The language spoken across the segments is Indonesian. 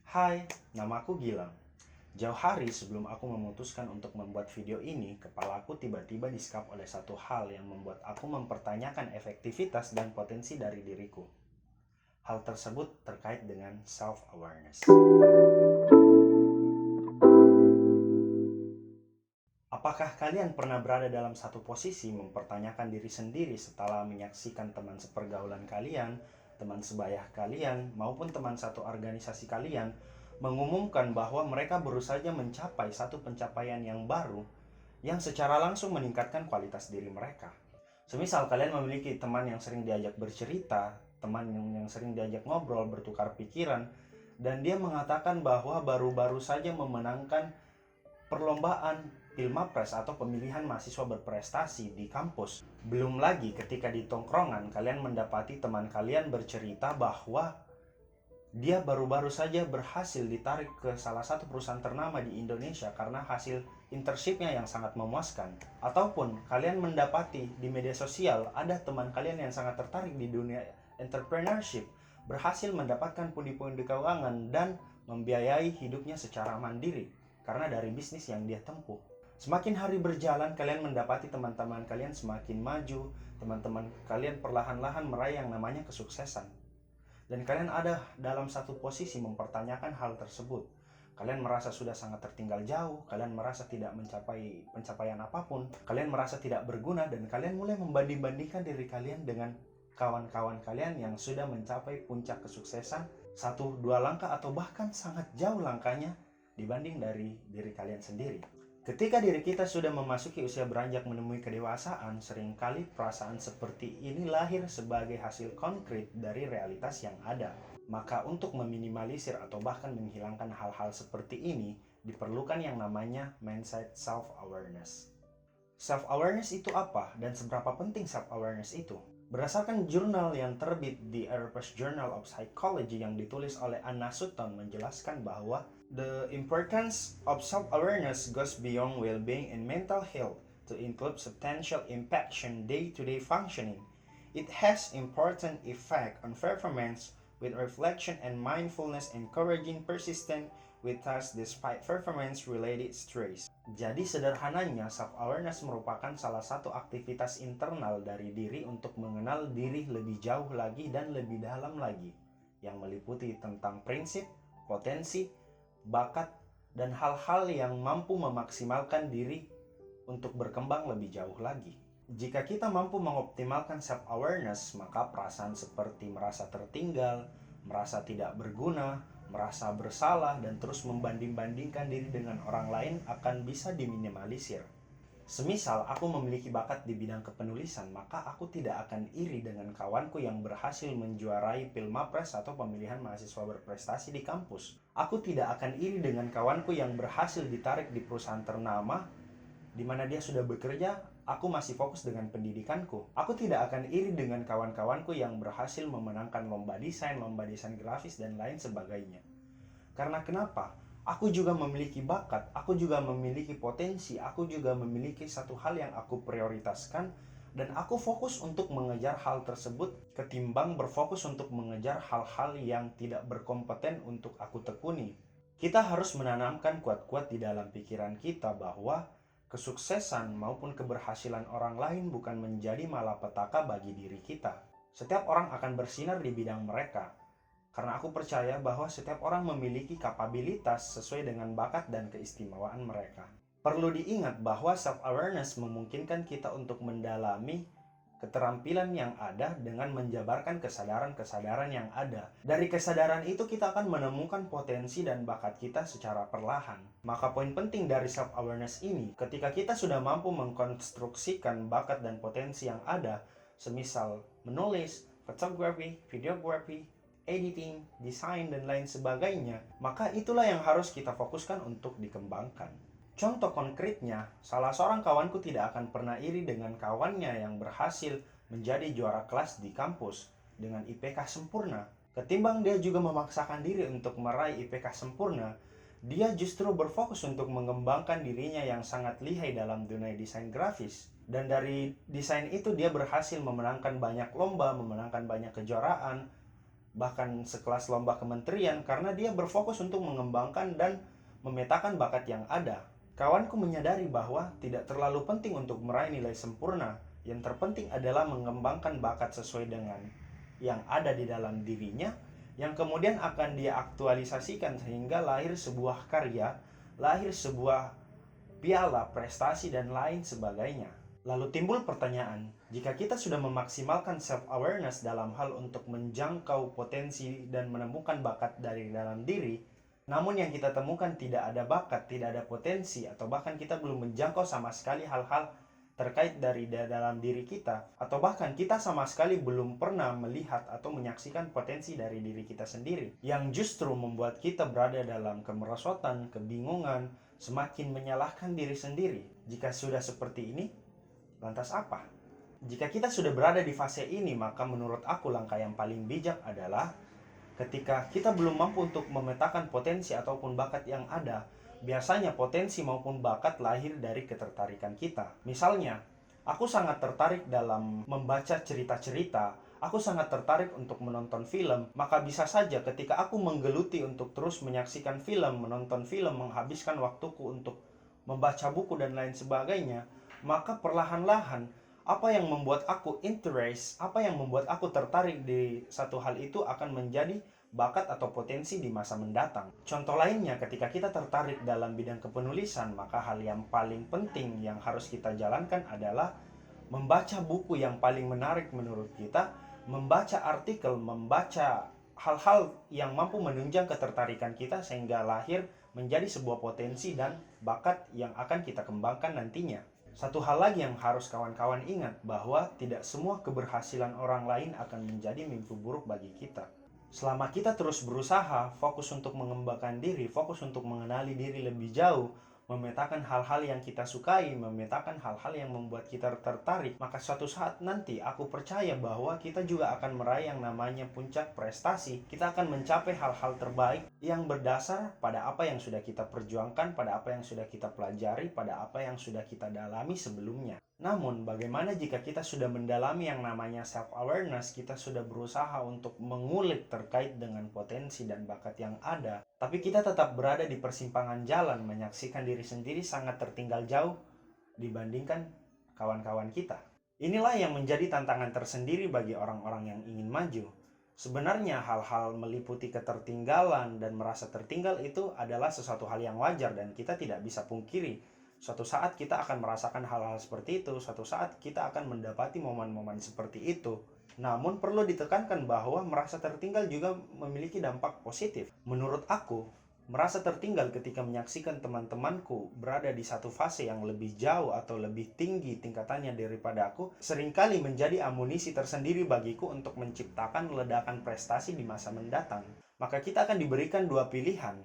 Hai, namaku Gilang. Jauh hari sebelum aku memutuskan untuk membuat video ini, kepalaku tiba-tiba disekap oleh satu hal yang membuat aku mempertanyakan efektivitas dan potensi dari diriku. Hal tersebut terkait dengan self-awareness. Apakah kalian pernah berada dalam satu posisi mempertanyakan diri sendiri setelah menyaksikan teman sepergaulan kalian, teman sebaya kalian, maupun teman satu organisasi kalian mengumumkan bahwa mereka baru saja mencapai satu pencapaian yang baru yang secara langsung meningkatkan kualitas diri mereka? Semisal kalian memiliki teman yang sering diajak bercerita, teman yang sering diajak ngobrol, bertukar pikiran, dan dia mengatakan bahwa baru-baru saja memenangkan perlombaan Pilmapres atau pemilihan mahasiswa berprestasi di kampus. Belum lagi ketika di tongkrongan kalian mendapati teman kalian bercerita bahwa dia baru-baru saja berhasil ditarik ke salah satu perusahaan ternama di Indonesia karena hasil internshipnya yang sangat memuaskan. Ataupun kalian mendapati di media sosial ada teman kalian yang sangat tertarik di dunia entrepreneurship, berhasil mendapatkan pundi-pundi keuangan dan membiayai hidupnya secara mandiri karena dari bisnis yang dia tempuh. Semakin hari berjalan, kalian mendapati teman-teman kalian semakin maju, teman-teman kalian perlahan-lahan meraih yang namanya kesuksesan. Dan kalian ada dalam satu posisi mempertanyakan hal tersebut. Kalian merasa sudah sangat tertinggal jauh, kalian merasa tidak mencapai pencapaian apapun, kalian merasa tidak berguna, dan kalian mulai membanding-bandingkan diri kalian dengan kawan-kawan kalian yang sudah mencapai puncak kesuksesan satu dua langkah atau bahkan sangat jauh langkahnya dibanding dari diri kalian sendiri. Ketika diri kita sudah memasuki usia beranjak menemui kedewasaan, seringkali perasaan seperti ini lahir sebagai hasil konkret dari realitas yang ada. Maka untuk meminimalisir atau bahkan menghilangkan hal-hal seperti ini, diperlukan yang namanya mindset self-awareness. Self-awareness itu apa dan seberapa penting self-awareness itu? Berdasarkan jurnal yang terbit di European Journal of Psychology yang ditulis oleh Anna Sutton menjelaskan bahwa the importance of self-awareness goes beyond well-being and mental health to include substantial impact on day-to-day functioning. It has important effect on performance with reflection and mindfulness encouraging persistent with tasks despite performance-related stress. Jadi sederhananya, self-awareness merupakan salah satu aktivitas internal dari diri untuk mengenal diri lebih jauh lagi dan lebih dalam lagi, yang meliputi tentang prinsip, potensi, bakat, dan hal-hal yang mampu memaksimalkan diri untuk berkembang lebih jauh lagi. Jika kita mampu mengoptimalkan self-awareness, maka perasaan seperti merasa tertinggal, merasa tidak berguna, merasa bersalah, dan terus membanding-bandingkan diri dengan orang lain akan bisa diminimalisir. Semisal aku memiliki bakat di bidang kepenulisan, maka aku tidak akan iri dengan kawanku yang berhasil menjuarai Pilmapres atau pemilihan mahasiswa berprestasi di kampus. Aku tidak akan iri dengan kawanku yang berhasil ditarik di perusahaan ternama di mana dia sudah bekerja, aku masih fokus dengan pendidikanku. Aku tidak akan iri dengan kawan-kawanku yang berhasil memenangkan lomba desain grafis, dan lain sebagainya. Karena kenapa? Aku juga memiliki bakat, aku juga memiliki potensi, aku juga memiliki satu hal yang aku prioritaskan, dan aku fokus untuk mengejar hal tersebut ketimbang berfokus untuk mengejar hal-hal yang tidak berkompeten untuk aku tekuni. Kita harus menanamkan kuat-kuat di dalam pikiran kita bahwa kesuksesan maupun keberhasilan orang lain bukan menjadi malapetaka bagi diri kita. Setiap orang akan bersinar di bidang mereka, karena aku percaya bahwa setiap orang memiliki kapabilitas sesuai dengan bakat dan keistimewaan mereka. Perlu diingat bahwa self-awareness memungkinkan kita untuk mendalami keterampilan yang ada dengan menjabarkan kesadaran-kesadaran yang ada. Dari kesadaran itu kita akan menemukan potensi dan bakat kita secara perlahan. Maka poin penting dari self-awareness ini, ketika kita sudah mampu mengkonstruksikan bakat dan potensi yang ada, semisal menulis, fotografi, videografi, editing, desain, dan lain sebagainya, maka itulah yang harus kita fokuskan untuk dikembangkan. Contoh konkretnya, salah seorang kawanku tidak akan pernah iri dengan kawannya yang berhasil menjadi juara kelas di kampus dengan IPK sempurna. Ketimbang dia juga memaksakan diri untuk meraih IPK sempurna, dia justru berfokus untuk mengembangkan dirinya yang sangat lihai dalam dunia desain grafis. Dan dari desain itu dia berhasil memenangkan banyak lomba, memenangkan banyak kejuaraan, bahkan sekelas lomba kementerian, karena dia berfokus untuk mengembangkan dan memetakan bakat yang ada. Kawanku menyadari bahwa tidak terlalu penting untuk meraih nilai sempurna. Yang terpenting adalah mengembangkan bakat sesuai dengan yang ada di dalam dirinya, yang kemudian akan dia aktualisasikan sehingga lahir sebuah karya, lahir sebuah piala, prestasi, dan lain sebagainya. Lalu timbul pertanyaan, jika kita sudah memaksimalkan self-awareness dalam hal untuk menjangkau potensi dan menemukan bakat dari dalam diri, namun yang kita temukan tidak ada bakat, tidak ada potensi, atau bahkan kita belum menjangkau sama sekali hal-hal terkait dari dalam diri kita, atau bahkan kita sama sekali belum pernah melihat atau menyaksikan potensi dari diri kita sendiri, yang justru membuat kita berada dalam kemerosotan, kebingungan, semakin menyalahkan diri sendiri. Jika sudah seperti ini, lantas apa? Jika kita sudah berada di fase ini, maka menurut aku langkah yang paling bijak adalah ketika kita belum mampu untuk memetakan potensi ataupun bakat yang ada. Biasanya potensi maupun bakat lahir dari ketertarikan kita. Misalnya, aku sangat tertarik dalam membaca cerita-cerita, aku sangat tertarik untuk menonton film, maka bisa saja ketika aku menggeluti untuk terus menyaksikan film, menonton film, menghabiskan waktuku untuk membaca buku dan lain sebagainya, maka perlahan-lahan apa yang membuat aku interest, apa yang membuat aku tertarik di satu hal itu akan menjadi bakat atau potensi di masa mendatang. Contoh lainnya, ketika kita tertarik dalam bidang kepenulisan, maka hal yang paling penting yang harus kita jalankan adalah membaca buku yang paling menarik menurut kita, membaca artikel, membaca hal-hal yang mampu menunjang ketertarikan kita sehingga lahir menjadi sebuah potensi dan bakat yang akan kita kembangkan nantinya. Satu hal lagi yang harus kawan-kawan ingat, bahwa tidak semua keberhasilan orang lain akan menjadi mimpi buruk bagi kita. Selama kita terus berusaha, fokus untuk mengembangkan diri, fokus untuk mengenali diri lebih jauh, memetakan hal-hal yang kita sukai, memetakan hal-hal yang membuat kita tertarik, maka suatu saat nanti aku percaya bahwa kita juga akan meraih yang namanya puncak prestasi. Kita akan mencapai hal-hal terbaik yang berdasar pada apa yang sudah kita perjuangkan, pada apa yang sudah kita pelajari, pada apa yang sudah kita dalami sebelumnya. Namun, bagaimana jika kita sudah mendalami yang namanya self-awareness, kita sudah berusaha untuk mengulik terkait dengan potensi dan bakat yang ada, tapi kita tetap berada di persimpangan jalan, menyaksikan diri sendiri sangat tertinggal jauh dibandingkan kawan-kawan kita. Inilah yang menjadi tantangan tersendiri bagi orang-orang yang ingin maju. Sebenarnya hal-hal meliputi ketertinggalan dan merasa tertinggal itu adalah sesuatu hal yang wajar dan kita tidak bisa pungkiri. Suatu saat kita akan merasakan hal-hal seperti itu, suatu saat kita akan mendapati momen-momen seperti itu. Namun perlu ditekankan bahwa merasa tertinggal juga memiliki dampak positif. Menurut aku, merasa tertinggal ketika menyaksikan teman-temanku berada di satu fase yang lebih jauh atau lebih tinggi tingkatannya daripada aku, seringkali menjadi amunisi tersendiri bagiku untuk menciptakan ledakan prestasi di masa mendatang. Maka kita akan diberikan dua pilihan,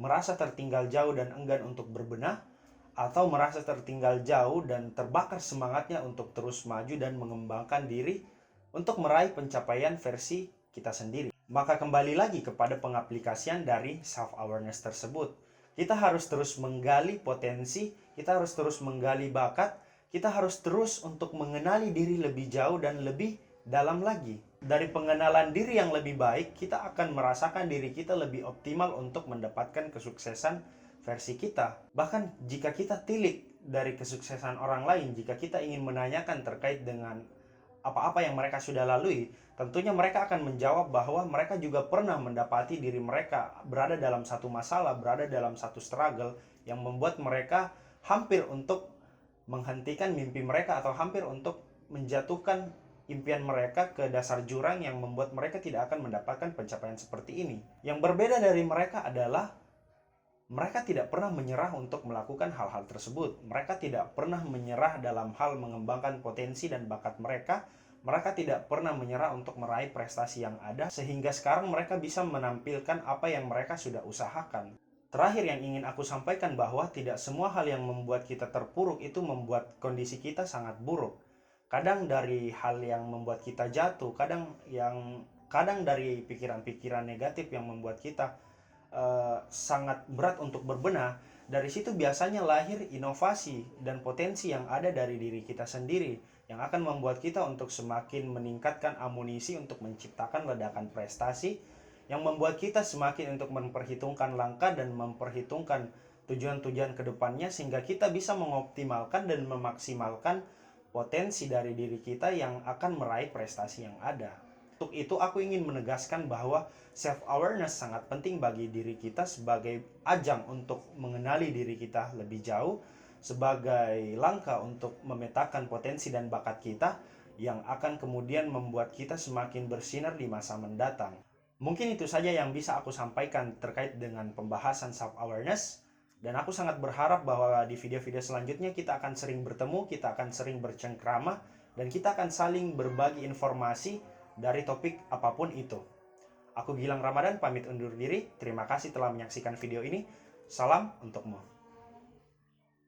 merasa tertinggal jauh dan enggan untuk berbenah, atau merasa tertinggal jauh dan terbakar semangatnya untuk terus maju dan mengembangkan diri untuk meraih pencapaian versi kita sendiri. Maka kembali lagi kepada pengaplikasian dari self-awareness tersebut. Kita harus terus menggali potensi, kita harus terus menggali bakat, kita harus terus untuk mengenali diri lebih jauh dan lebih dalam lagi. Dari pengenalan diri yang lebih baik, kita akan merasakan diri kita lebih optimal untuk mendapatkan kesuksesan versi kita. Bahkan jika kita tilik dari kesuksesan orang lain, jika kita ingin menanyakan terkait dengan apa-apa yang mereka sudah lalui, tentunya mereka akan menjawab bahwa mereka juga pernah mendapati diri mereka berada dalam satu masalah, berada dalam satu struggle yang membuat mereka hampir untuk menghentikan mimpi mereka atau hampir untuk menjatuhkan impian mereka ke dasar jurang yang membuat mereka tidak akan mendapatkan pencapaian seperti ini. Yang berbeda dari mereka adalah mereka tidak pernah menyerah untuk melakukan hal-hal tersebut. Mereka tidak pernah menyerah dalam hal mengembangkan potensi dan bakat mereka. Mereka tidak pernah menyerah untuk meraih prestasi yang ada, sehingga sekarang mereka bisa menampilkan apa yang mereka sudah usahakan. Terakhir yang ingin aku sampaikan bahwa tidak semua hal yang membuat kita terpuruk itu membuat kondisi kita sangat buruk. Kadang dari hal yang membuat kita jatuh, kadang dari pikiran-pikiran negatif yang membuat kita sangat berat untuk berbenah. Dari situ biasanya lahir inovasi dan potensi yang ada dari diri kita sendiri. yang akan membuat kita untuk semakin meningkatkan amunisi untuk menciptakan ledakan prestasi, yang membuat kita semakin untuk memperhitungkan langkah dan memperhitungkan tujuan-tujuan kedepannya, sehingga kita bisa mengoptimalkan dan memaksimalkan potensi dari diri kita yang akan meraih prestasi yang ada. Untuk itu aku ingin menegaskan bahwa self-awareness sangat penting bagi diri kita sebagai ajang untuk mengenali diri kita lebih jauh, sebagai langkah untuk memetakan potensi dan bakat kita yang akan kemudian membuat kita semakin bersinar di masa mendatang. Mungkin itu saja yang bisa aku sampaikan terkait dengan pembahasan self-awareness. Dan aku sangat berharap bahwa di video-video selanjutnya kita akan sering bertemu, kita akan sering bercengkrama, dan kita akan saling berbagi informasi dari topik apapun itu. Aku Gilang Ramadan pamit undur diri. Terima kasih telah menyaksikan video ini. Salam untukmu.